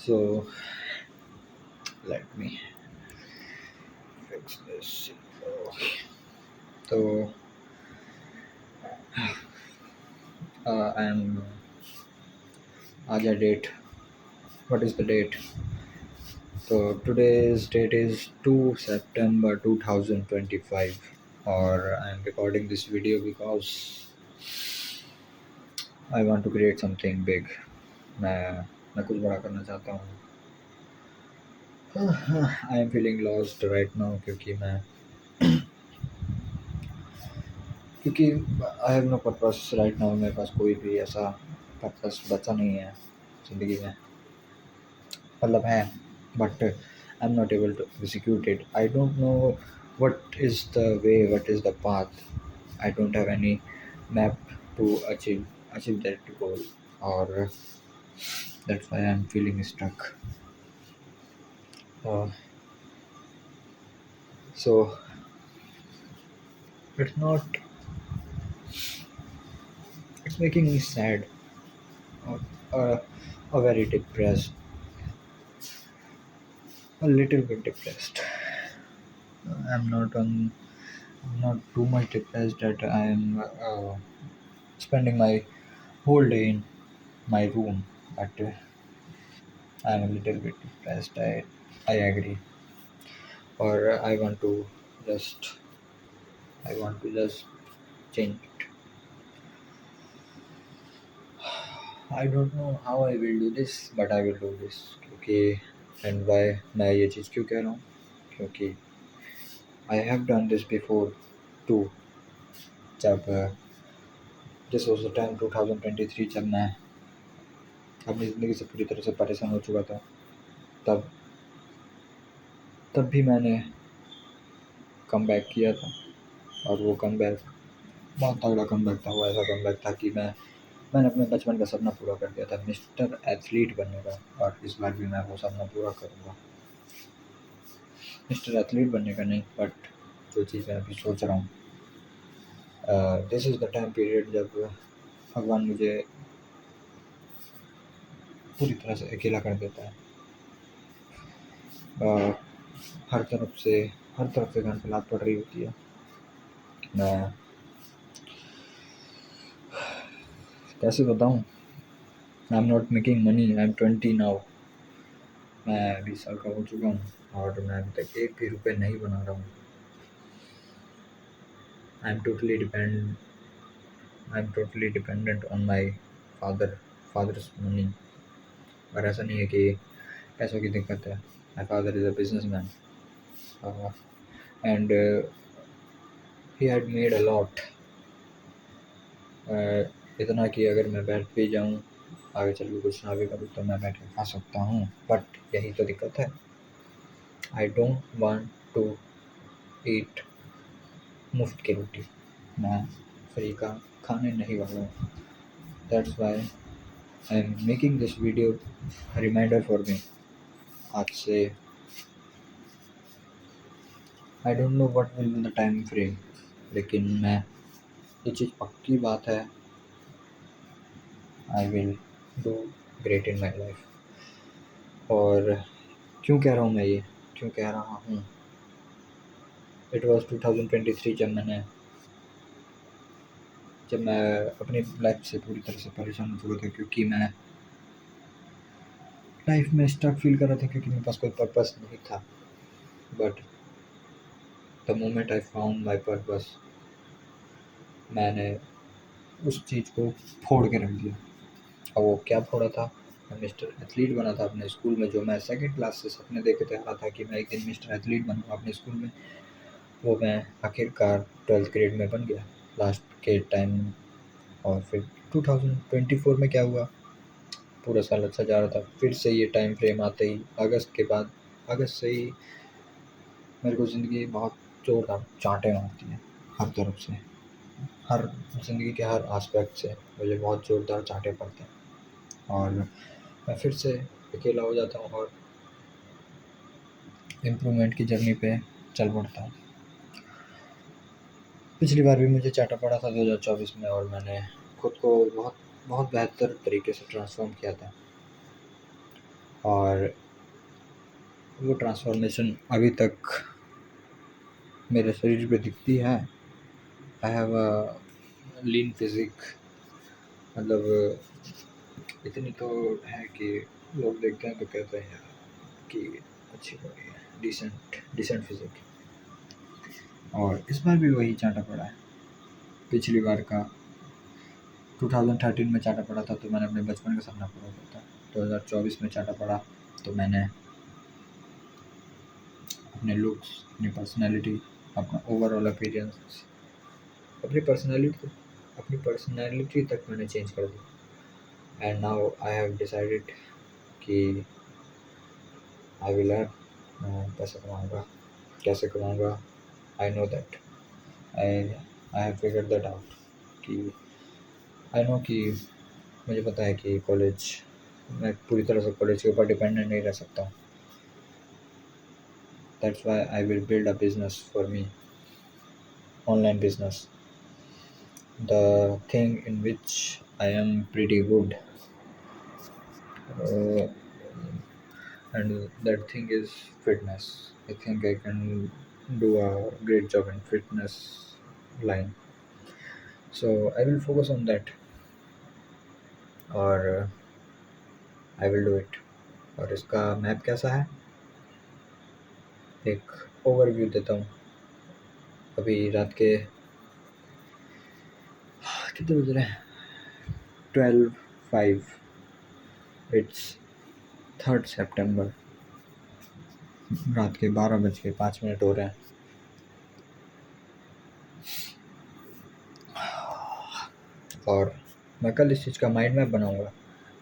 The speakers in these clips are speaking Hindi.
So let me fix this. Okay. So I'm Aja date. What is the date? So today's date is 2 September 2025, or I'm recording this video because I want to create something big. मैं मैं कुछ बड़ा करना चाहता हूँ. I am feeling lost right now क्योंकि I have no purpose right now. मेरे पास कोई भी ऐसा पर्पस बचा नहीं है ज़िंदगी में. मतलब है, but I am not able to execute it. I don't know what is the way, what is the path. I don't have any map to achieve that goal, or that's why I'm feeling stuck. So it's not, it's making me sad, or very depressed, a little bit depressed. I'm not on, not too much depressed that I am spending my whole day in my room, but I'm a little bit depressed. I agree, or just I want to just change it. I don't know how I will do this, but I will do this. क्योंकि and why मैं ये चीज़ क्यों कह रहा हूँ? क्योंकि I have done this before too. जब this was the time 2023, जब मैं अपनी ज़िंदगी से पूरी तरह से परेशान हो चुका था. तब तब भी मैंने कम बैक किया था, और वो कम बैक बहुत तगड़ा कम बैक था. वो ऐसा कम बैक था कि मैंने अपने बचपन का सपना पूरा कर दिया था, मिस्टर एथलीट बनने का. और इस बार भी मैं वो सपना पूरा करूँगा. मिस्टर एथलीट बनने का नहीं, बट जो चीज़ मैं अभी सोच रहा हूँ, this is the time period जब भगवान मुझे पूरी तरह से अकेला कर देता है. अ, हर तरफ से घर पे लात पड़ रही होती है. मैं कैसे बताऊँ? आई am not making money. I am 20 now. मैं 20 साल का हो चुका हूँ, और मैं अभी तक एक भी रुपये नहीं बना रहा हूँ. I am totally dependent on my father's money. और ऐसा नहीं है कि पैसों की दिक्कत है. My father is a business man, and he had made a lot. इतना कि अगर मैं बैठ भी जाऊँ, आगे चल के कुछ ना भी करूँ, तो मैं बैठ के खा सकता हूँ. बट यही तो दिक्कत है. I don't want to eat मुफ्त की रोटी. मैं फ्री का खाने नहीं वाला हूँ. That's why I am making this video reminder for me. आज से I don't know what will be the time frame, लेकिन मैं ये चीज़ पक्की बात है, I will do great in my life. और क्यों कह रहा हूँ मैं ये, क्यों कह रहा हूँ? इट वॉज 2023 जब मैं अपनी लाइफ से पूरी तरह से परेशान हो चुका था, क्योंकि मैं लाइफ में स्टक फील कर रहा था, क्योंकि मेरे पास कोई पर्पस नहीं था. But the moment I found my purpose, मैंने उस चीज़ को फोड़ के रख दिया. और वो क्या फोड़ा था? मैं मिस्टर एथलीट बना था अपने स्कूल में. जो मैं सेकंड क्लास से सपने देखे थे रहा था कि मैं एक दिन मिस्टर एथलीट बनूँगा अपने स्कूल में, वो मैं आखिरकार 12th ग्रेड में बन गया लास्ट के टाइम. और फिर 2024 में क्या हुआ? पूरा साल अच्छा जा रहा था. फिर से ये टाइम फ्रेम आते ही अगस्त से ही मेरे को ज़िंदगी बहुत ज़ोरदार चाँटे मारती है. हर तरफ से, हर ज़िंदगी के हर आस्पेक्ट से मुझे बहुत ज़ोरदार चाँटे पड़ते हैं. और मैं फिर से अकेला हो जाता हूँ, और इम्प्रूवमेंट की जर्नी पे चल पड़ता हूँ. पिछली बार भी मुझे चाटा पड़ा था 2024 में, और मैंने खुद को बहुत बहुत बेहतर तरीके से ट्रांसफॉर्म किया था. और वो ट्रांसफॉर्मेशन अभी तक मेरे शरीर पे दिखती है। I have a lean physique, मतलब इतनी तो है कि लोग देखते हैं तो कहते हैं यार कि अच्छी बॉडी है, डिसेंट डिसेंट फिजिक। और इस बार भी वही चाटा पड़ा है। पिछली बार का 2013 में चाटा पड़ा था तो मैंने अपने बचपन का सपना पूरा किया था। 2024 में चाटा पड़ा तो मैंने अपने लुक्स, अपनी पर्सनैलिटी, अपना ओवरऑल अपीयरेंस, अपनी पर्सनैलिटी अपनी पर्सनैलिटी तक मैंने चेंज कर दी। And now I have decided कि आई विल अर्न, मैं पैसा कमाऊँगा। कैसे कमाऊँगा? I know that, I I have figured that out कि आई नो कि मुझे पता है कि कॉलेज, मैं पूरी तरह से कॉलेज के ऊपर डिपेंडेंट नहीं रह सकता हूँ। That's why I will build a business for me, online business, the thing in which I am pretty good, uh, and that thing is fitness. I think I can do a great job in fitness line, so I will focus on that, और आई विल डू इट। और इसका मैप कैसा है, एक ओवरव्यू देता हूँ। अभी रात के कितने बज रहे हैं? 12:05। इट्स 3rd September, रात के 12:05 हो रहे हैं। और मैं कल इस चीज़ का माइंड मैप बनाऊँगा,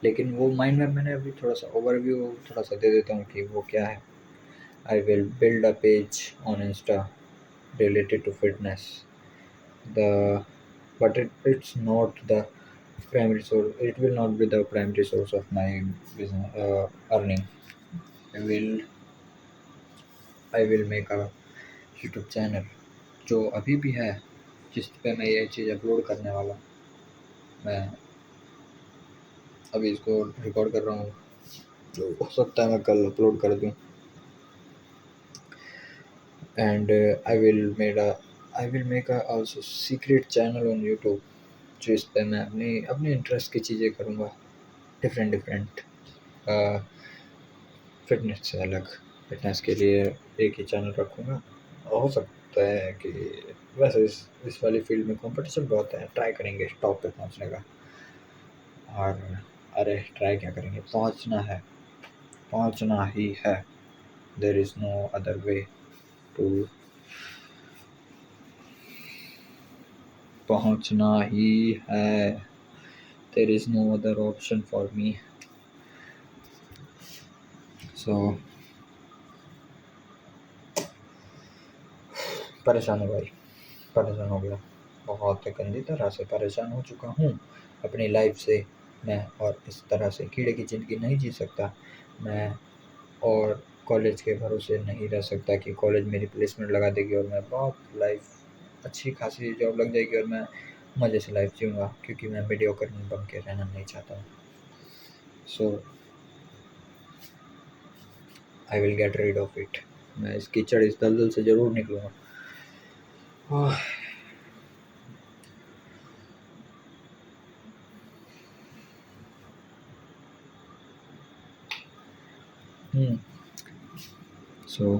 लेकिन वो माइंड मैप मैंने अभी थोड़ा सा ओवरव्यू थोड़ा सा दे देता हूँ कि वो क्या है। I will build a page on insta related to fitness, the but it's not the primary source, it will not be the primary source of my business earning. I will I will make a YouTube channel जो अभी भी है, जिस पे मैं ये चीज़ अपलोड करने वाला हूँ। मैं अभी इसको रिकॉर्ड कर रहा हूँ, जो हो सकता है मैं कल अपलोड कर दूँ। And I will make a also secret channel on YouTube, जिस पे मैं अपनी इंटरेस्ट की चीज़ें करूँगा, डिफरेंट फिटनेस से अलग। फिटनेस के लिए एक ही चैनल रखूँगा। हो सकता है कि वैसे इस वाली फील्ड में कंपटीशन बहुत है, ट्राई करेंगे टॉप पे पहुँचने का। और अरे ट्राई क्या करेंगे, पहुँचना ही है। There is no other way to, पहुँचना ही है। There is no other option for me. So परेशान हूँ भाई, परेशान हो गया, बहुत गंदी तरह से परेशान हो चुका हूँ अपनी लाइफ से मैं। और इस तरह से कीड़े की ज़िंदगी नहीं जी सकता मैं, और कॉलेज के भरोसे नहीं रह सकता कि कॉलेज मेरी प्लेसमेंट लगा देगी और मैं बहुत लाइफ अच्छी खासी जॉब लग जाएगी और मैं मज़े से लाइफ जीऊँगा, क्योंकि मैं मीडियोकर बन के रहना नहीं चाहता हूँ। So I will get rid of it. मैं इस कीचड़, इस दलदल से ज़रूर निकलूँगा। So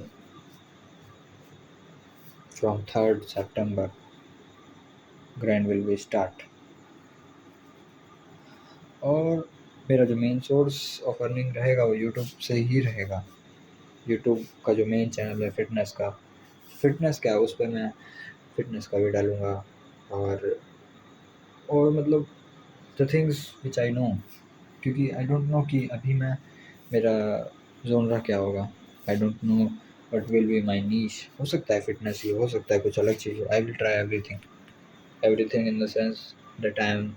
from 3rd September grand will be start. और मेरा जो मेन सोर्स ऑफ अर्निंग रहेगा वो यूट्यूब से ही रहेगा। यूट्यूब का जो मेन चैनल है फिटनेस क्या है, उस पर मैं फिटनेस का भी डालूँगा। और मतलब the things which I know, क्योंकि आई डोंट नो कि अभी मैं, मेरा जोनरा क्या होगा। आई don't know what will be my niche. हो सकता है फिटनेस ही, हो सकता है कुछ अलग चीज़ हो। I will try everything in the sense that I am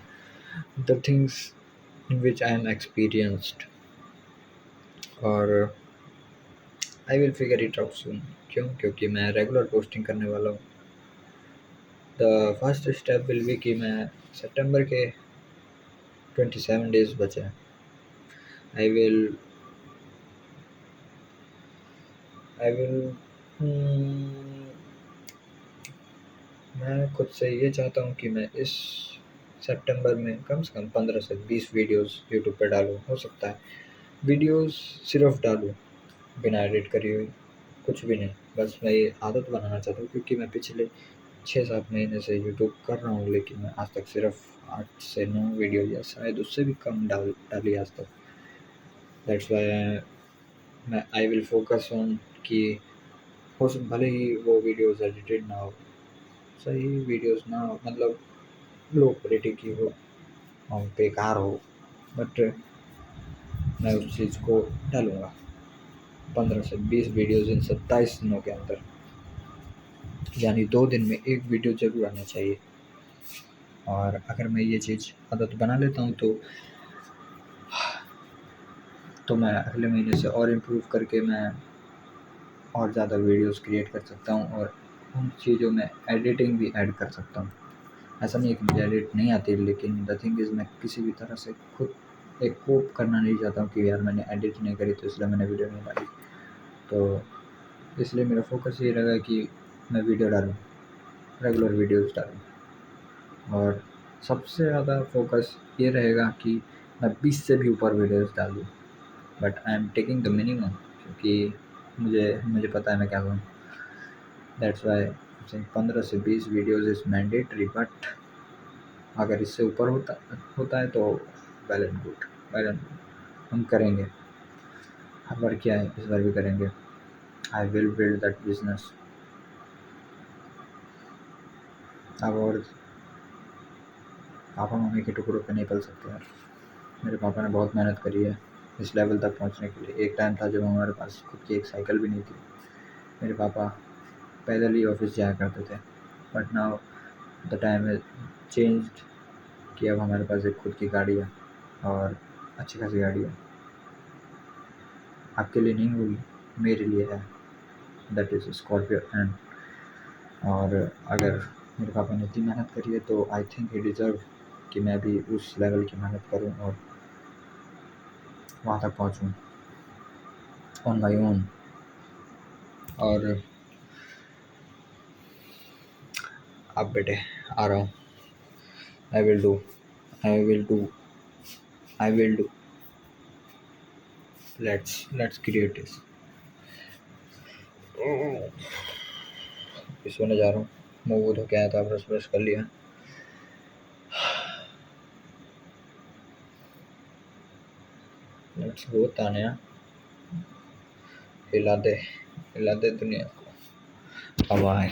the things in which I am experienced, और I will figure it out soon. क्यों? क्योंकि मैं रेगुलर पोस्टिंग करने वाला हूँ। The first step will be कि मैं सितंबर के 27 डेज़ बचे हैं, आई विल आई विल मैं खुद से ये चाहता हूँ कि मैं इस सितंबर में कम से कम 15 से 20 वीडियोस यूट्यूब पे डालूँ। हो सकता है वीडियोस सिर्फ डालूँ बिना एडिट करे हुए, कुछ भी नहीं। बस मैं ये आदत बनाना चाहता हूँ क्योंकि मैं पिछले 6-7 महीने से यूट्यूब कर रहा हूँ, लेकिन मैं आज तक सिर्फ 8 से 9 वीडियो या शायद उससे भी कम डाली आज तक। दैट्स वाई मैं आई विल फोकस ऑन कि भले ही वो वीडियोस एडिटेड ना हो, सही वीडियोस ना हो, मतलब लो क्वालिटी की हो और बेकार हो, बट मैं उस चीज़ को डालूँगा। 15 से 20 वीडियोस इन 27 दिनों के अंदर, यानी 2 दिन में 1 वीडियो ज़रूर आना चाहिए। और अगर मैं ये चीज़ आदत बना लेता हूँ तो मैं अगले महीने से और इम्प्रूव करके मैं और ज़्यादा वीडियोस क्रिएट कर सकता हूँ और उन चीज़ों में एडिटिंग भी ऐड कर सकता हूँ। ऐसा नहीं है कि मुझे एडिट नहीं आती, लेकिन द थिंग इज़ मैं किसी भी तरह से खुद एक कोप करना नहीं चाहता हूँ कि यार मैंने एडिट नहीं करी तो इसलिए मैंने वीडियो नहीं डाली। तो इसलिए मेरा फोकस ये रहेगा कि मैं वीडियो डालूँ, रेगुलर वीडियोस डालूँ, और सबसे ज़्यादा फोकस ये रहेगा कि मैं 20 से भी ऊपर वीडियोस डालूँ। But I am taking the minimum क्योंकि मुझे पता है मैं क्या करूँ। दैट्स वाई 15 से 20 वीडियोस इज़ मैंडेटरी, बट अगर इससे ऊपर होता है तो वेल एंड गुड, हम करेंगे। हर बार क्या है, इस बार भी करेंगे। आई विल बिल्ड दैट बिजनेस। अब और पापा मम्मी के टुकड़ों पे नहीं पल सकते यार। मेरे पापा ने बहुत मेहनत करी है इस लेवल तक पहुंचने के लिए। एक टाइम था जब हमारे पास खुद की एक साइकिल भी नहीं थी। मेरे पापा पैदल ही ऑफिस जाया करते थे, but now the time is changed कि अब हमारे पास एक खुद की गाड़ी है, और अच्छी खासी गाड़ी है। आपके लिए नहीं होगी, मेरे लिए है। That is Scorpio and. और अगर मेरे पापा ने इतनी मेहनत करी है तो आई थिंक ही डिज़र्व कि मैं भी उस लेवल की मेहनत करूं और वहाँ तक पहुँचूं ऑन माई ओन। और अब बेटे आ रहा हूँ। आई will do I will do I will do let's create this. सोने जा रहा हूँ। मुँह वो धो के आया था, ब्रश कर लिया। लेट्स गो तान्या, हिला दे दुनिया को। बाय।